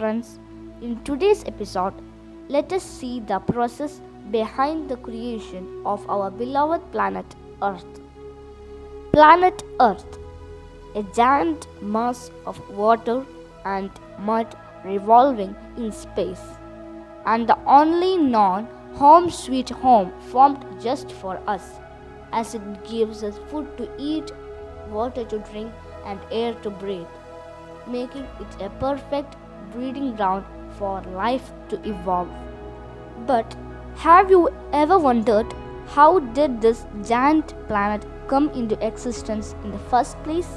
friends. In today's episode, let us see the process behind the creation of our beloved planet Earth. Planet Earth, a giant mass of water and mud revolving in space, and the only known home sweet home formed just for us, as it gives us food to eat, water to drink, and air to breathe, making it a perfect breeding ground for life to evolve. But have you ever wondered how did this giant planet come into existence in the first place?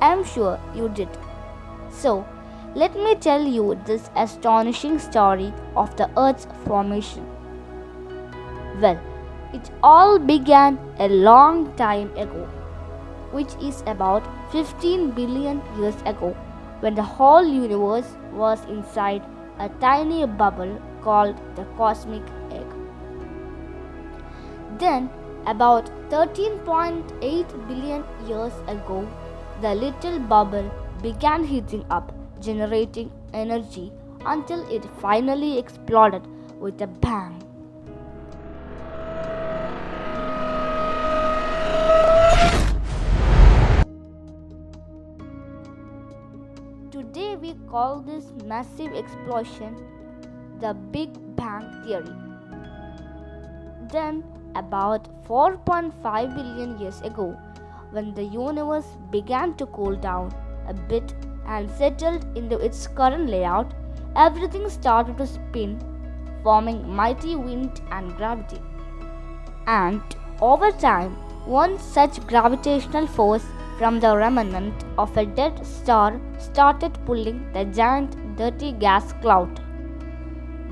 I'm sure you did. So, let me tell you this astonishing story of the Earth's formation. Well, it all began a long time ago, which is about 15 billion years ago, when the whole universe was inside a tiny bubble called the cosmic egg. Then, about 13.8 billion years ago, the little bubble began heating up, generating energy until it finally exploded with a bang. Today we call this massive explosion the Big Bang Theory. Then, about 4.5 billion years ago, when the universe began to cool down a bit and settled into its current layout, everything started to spin, forming mighty wind and gravity. And over time, one such gravitational force from the remnant of a dead star started pulling the giant dirty gas cloud.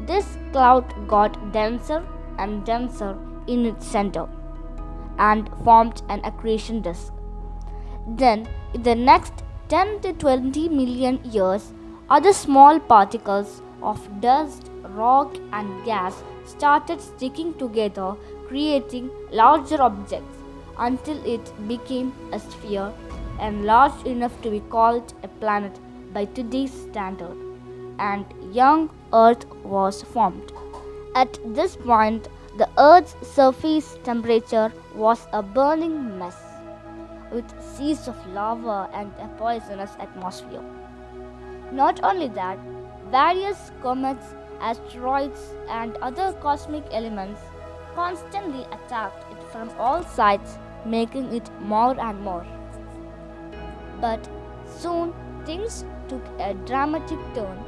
This cloud got denser and denser in its center and formed an accretion disk. Then, in the next 10 to 20 million years, other small particles of dust, rock, and gas started sticking together, creating larger objects until it became a sphere and large enough to be called a planet by today's standard, and young Earth was formed. At this point, the Earth's surface temperature was a burning mess, with seas of lava and a poisonous atmosphere. Not only that, various comets, asteroids, and other cosmic elements constantly attacked it from all sides, making it more and more. But soon things took a dramatic turn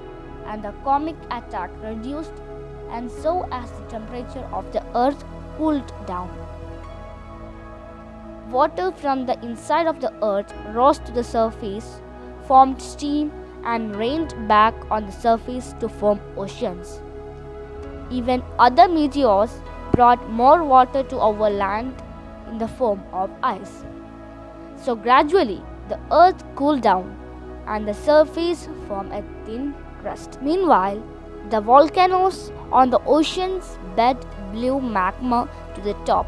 and the comic attack reduced, and so as the temperature of the earth cooled down. Water from the inside of the earth rose to the surface, formed steam, and rained back on the surface to form oceans. Even other meteors brought more water to our land in the form of ice. So gradually, the earth cooled down and the surface formed a thin crust. Meanwhile, the volcanoes on the ocean's bed blew magma to the top,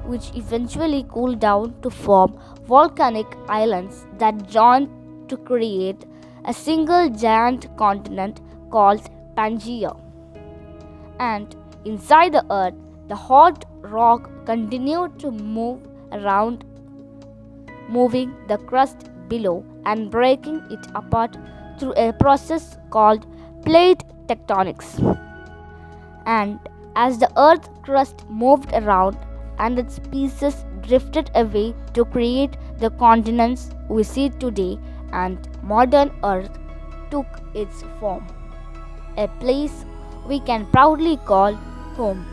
which eventually cooled down to form volcanic islands that joined to create a single giant continent called Pangaea. And inside the earth, the hot rock continued to move around, moving the crust below and breaking it apart through a process called plate tectonics. And as the earth crust moved around and its pieces drifted away to create the continents we see today, and modern earth took its form, a place we can proudly call home.